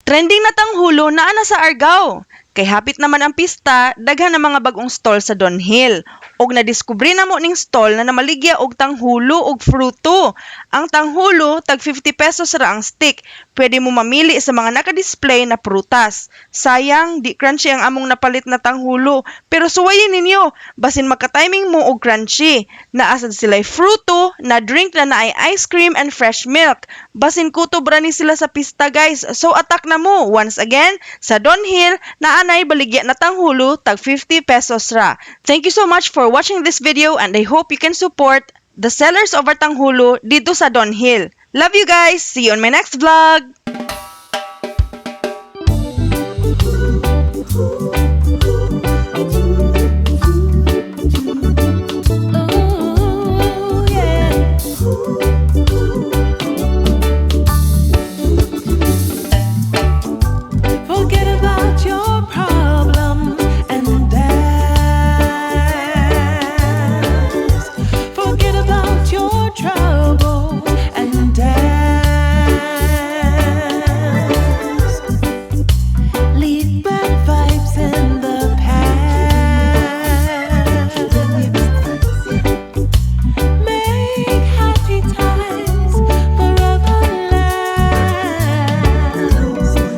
Trending na tanghulo naa na sa Argao. Kay hapit naman ang pista, daghan ang mga bagong stall sa Donhill. Og nadiskubre na mo ning stall na namaligya og tanghulo og fruto. Ang tanghulo, tag 50 pesos ra ang stick. Pwede mo mamili sa mga nakadisplay na prutas. Sayang, di crunchy ang among napalit na tanghulo. Pero suwayin ninyo, basin magka-timing mo og crunchy. Naasad sila'y fruto, na drink na naay ice cream and fresh milk. Basin kutob ra ni sila sa pista guys. So attack na mo. Once again, sa Donhill, naanay baligya na tanghulo, tag 50 pesos ra. Thank you so much for watching this video and I hope you can support the sellers of our tanghulo dito sa Donhill. Love you guys! See you on my next vlog!